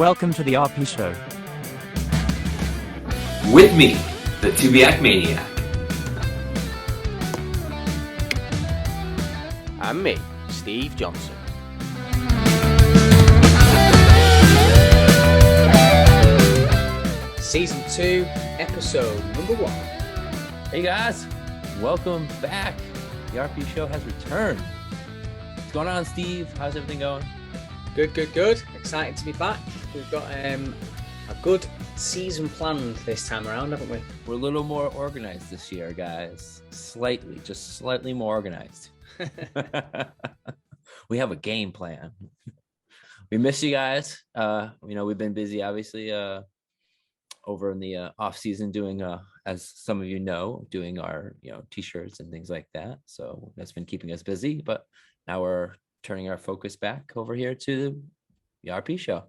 Welcome to the RP Show. With me, the Tubiac Maniac. And me, Steve Johnson. Season 2, episode number 1. Hey guys, welcome back. The RP Show has returned. What's going on, Steve? How's everything going? Good. Excited to be back. We've got a good season planned this time around, haven't we? We're a little more organized this year, guys. Just slightly more organized. We have a game plan. We miss you guys. We've been busy, obviously, over in the off season doing, as some of you know, doing our, t-shirts and things like that. So that's been keeping us busy, but now we're turning our focus back over here to the RP Show.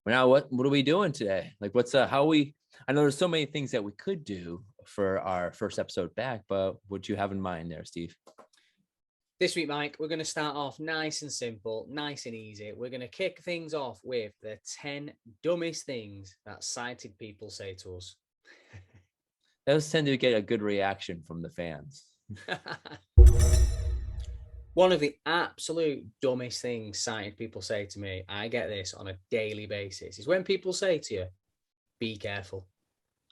Now, what are we doing today? Like, I know there's so many things that we could do for our first episode back, but what do you have in mind there, Steve? This week, Mike, we're going to start off nice and simple, nice and easy. We're going to kick things off with the 10 dumbest things that sighted people say to us. Those tend to get a good reaction from the fans. One of the absolute dumbest things sighted people say to me, I get this on a daily basis, is when people say to you, be careful.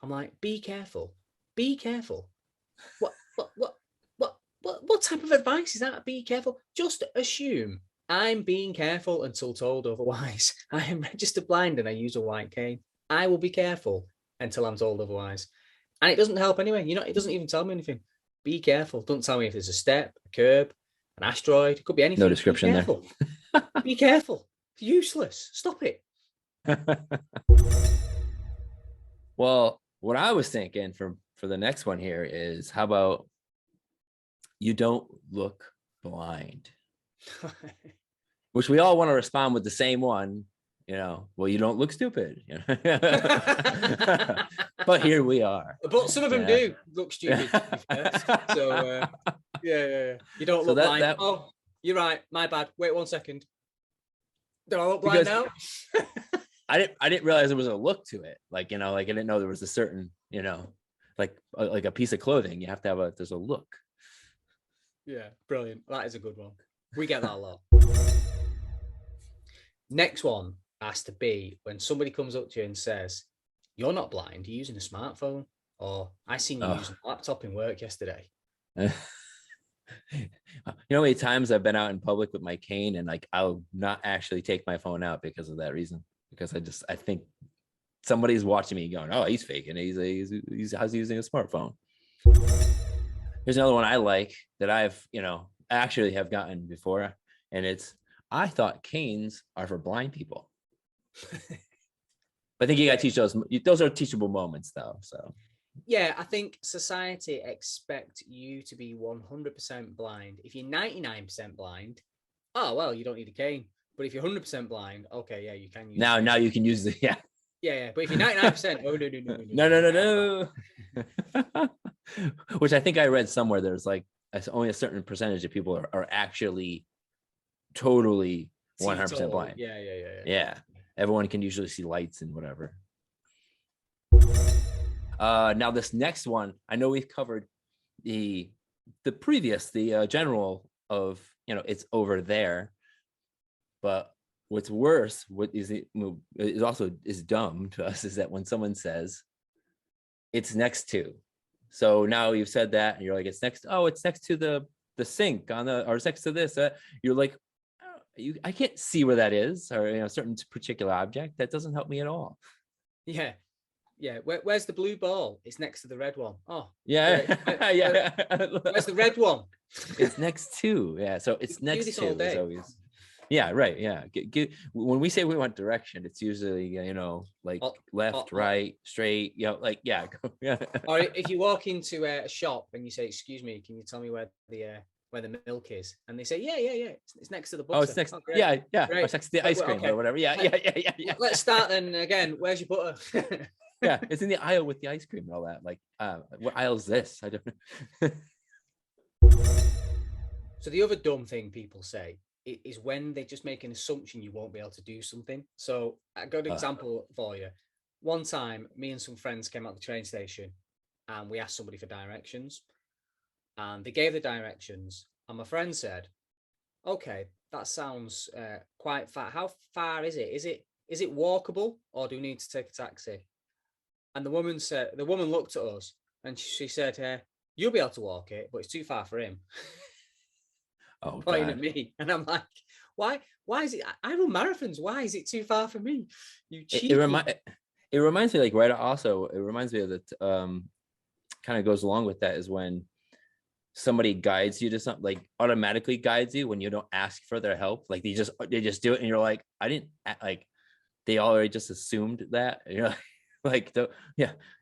I'm like, be careful. Be careful. What type of advice is that? Be careful. Just assume I'm being careful until told otherwise. I am registered blind and I use a white cane. I will be careful until I'm told otherwise. And it doesn't help anyway. It doesn't even tell me anything. Be careful. Don't tell me if there's a step, a curb, an asteroid. It could be anything. No description there. Be careful. It's useless. Stop it. Well, what I was thinking for the next one here is, how about you don't look blind? Which we all want to respond with the same one, well, you don't look stupid. But here we are. But some of them do look stupid. So, yeah. You don't look blind. Oh, you're right. My bad. Wait 1 second. Do I look blind now? I didn't realize there was a look to it. I didn't know there was a certain, like a piece of clothing. You have to have there's a look. Yeah, brilliant. That is a good one. We get that a lot. Next one has to be when somebody comes up to you and says, you're not blind, you're using a smartphone. Or, I seen you using a laptop in work yesterday. You know how many times I've been out in public with my cane and I'll not actually take my phone out because of that reason. Because I think somebody's watching me going, oh, he's faking. He's how's he using a smartphone? Here's another one I like that I've, actually have gotten before. And it's, I thought canes are for blind people. I think you got to teach those. Those are teachable moments though. So. Yeah, I think society expect you to be 100% blind. If you're 99% blind, oh, well, you don't need a cane. But if you're 100% blind, okay, yeah, you can use now you can use the, yeah. Yeah, but if you're 99%, no. Which I think I read somewhere there's only a certain percentage of people are actually totally 100% blind. Yeah. Everyone can usually see lights and whatever. Now this next one, I know we've covered the general of, it's over there, but what's worse, what is dumb to us, is that when someone says it's next to. So now you've said that and you're like, it's next to the sink or it's next to this. You're like, I can't see where that is, or a certain particular object. That doesn't help me at all. Yeah. Where's the blue ball? It's next to the red one. Oh, yeah. Where's the red one? It's next to. Yeah. So it's next to is always. Yeah. Right. Yeah. When we say we want direction, it's usually left, right, straight. Yeah. Or if you walk into a shop and you say, "Excuse me, can you tell me where the milk is?" And they say, yeah, it's next to the butter. Oh, it's next. Yeah. Great. It's next to the ice cream or whatever. Yeah. Let's start then again. Where's your butter? Yeah, it's in the aisle with the ice cream and all that. What aisle is this? I don't know. So the other dumb thing people say is when they just make an assumption you won't be able to do something. So I got an example for you. One time, me and some friends came out the train station and we asked somebody for directions, and they gave the directions, and my friend said, okay, that sounds quite far. How far is it? Is it walkable, or do we need to take a taxi? And the woman looked at us and she said, you'll be able to walk it, but it's too far for him. Oh, Pointing God. at me. And I'm like, why is it? I run marathons. Why is it too far for me? You cheated. It reminds me, like, right, also, it reminds me of that, kind of goes along with that, is when somebody guides you to something, like automatically guides you when you don't ask for their help. Like they just do it, and you're like, I didn't, like, they already just assumed that. And you're like,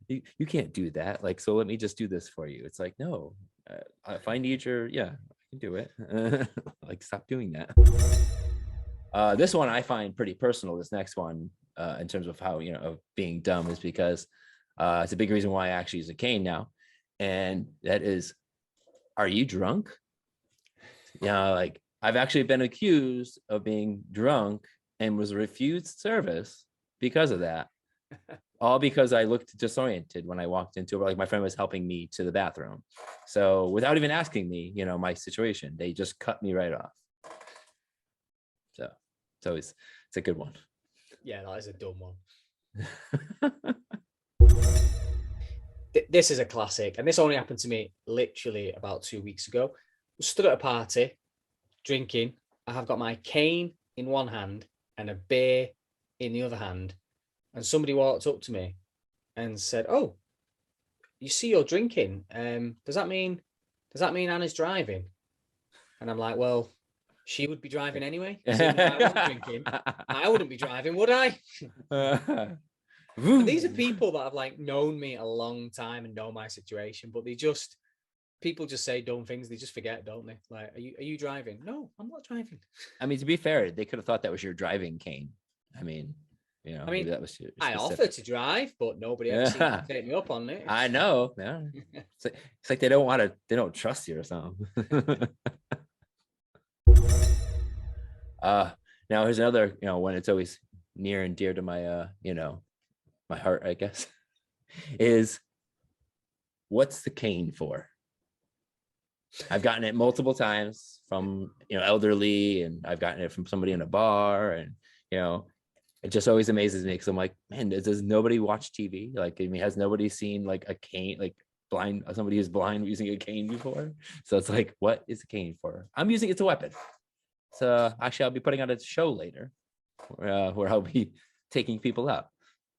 you can't do that. Like, so let me just do this for you. It's like, no, if I need your, I can do it. Like, stop doing that. This one I find pretty personal. This next one, in terms of how, of being dumb, is because it's a big reason why I actually use a cane now. And that is, are you drunk? Like, I've actually been accused of being drunk and was refused service because of that. All because I looked disoriented when I walked into it. Like, my friend was helping me to the bathroom. So without even asking me, my situation, they just cut me right off. So it's a good one. Yeah, that is a dumb one. This is a classic, and this only happened to me literally about 2 weeks ago. I stood at a party, drinking. I have got my cane in one hand and a beer in the other hand, and somebody walked up to me and said, "Oh, you see you're drinking. Does that mean Anna's driving?" And I'm like, "Well, she would be driving anyway. Seeing I wasn't drinking, I wouldn't be driving, would I?" And these are people that have, like, known me a long time and know my situation, but people just say dumb things. They just forget, don't they? Like, are you driving? No, I'm not driving. I mean, to be fair, they could have thought that was your driving cane. I mean, maybe that was your I specific. offered to drive, but nobody ever seemed to take me up on it. I know. Yeah. It's like they don't trust you or something. Now here's another, when it's always near and dear to my, my heart, I guess, is, what's the cane for? I've gotten it multiple times from, elderly, and I've gotten it from somebody in a bar, and, it just always amazes me, because I'm like, man, does nobody watch TV? Like, I mean, has nobody seen, like, a cane, like somebody who's blind using a cane before? So it's like, what is a cane for? I'm using it as a weapon. So actually, I'll be putting on a show later where I'll be taking people out.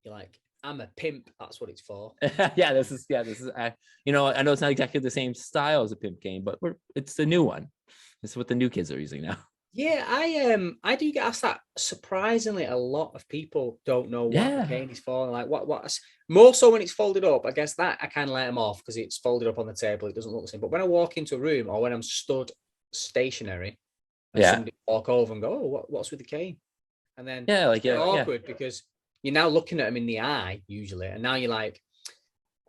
You're like, I'm a pimp. That's what it's for. This is I know it's not exactly the same style as a pimp cane, but it's the new one. It's what the new kids are using now. Yeah, I do get asked that. Surprisingly, a lot of people don't know what the cane is for. Like, what's more so when it's folded up. I guess that I kind of let them off because it's folded up on the table. It doesn't look the same. But when I walk into a room, or when I'm stood stationary, and somebody walk over and go, "Oh, what's with the cane?" And then awkward because you're now looking at them in the eye usually, and now you're like,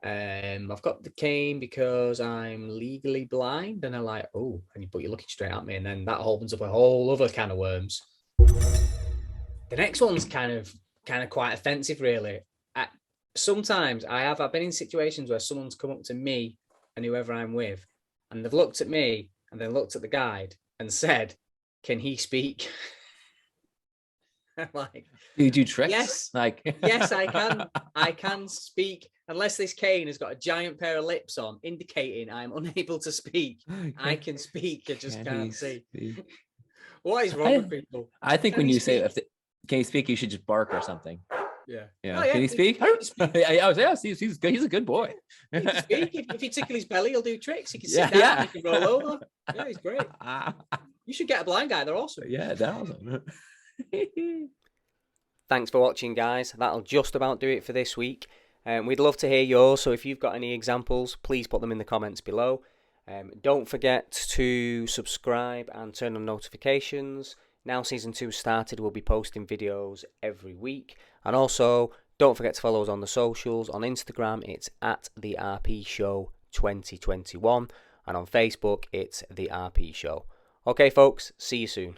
I've got the cane because I'm legally blind, and they're like, "Oh," but you're looking straight at me, and then that opens up a whole other can of worms. The next one's kind of quite offensive, really. Sometimes I've been in situations where someone's come up to me and whoever I'm with, and they've looked at me and then looked at the guide and said, "Can he speak?" I'm like, do you do tricks? Yes, like yes, I can. I can speak, unless this cane has got a giant pair of lips on, indicating I'm unable to speak. I can speak. I just can't see. What is wrong with people? I think when you say, "Can he speak?" you should just bark or something. Yeah. Can he speak? I was, he's a good boy. He can speak. If you tickle his belly, he'll do tricks. He can sit down. He can roll over. Yeah, he's great. You should get a blind guy. They're awesome. Yeah, they're awesome. Thanks for watching, guys. That'll just about do it for this week. We'd love to hear yours, so if you've got any examples, please put them in the comments below. Don't forget to subscribe and turn on notifications. Now season 2 started, we'll be posting videos every week. And also, don't forget to follow us on the socials. On Instagram, it's at the RP Show 2021. And on Facebook, it's the RP Show. Okay, folks, see you soon.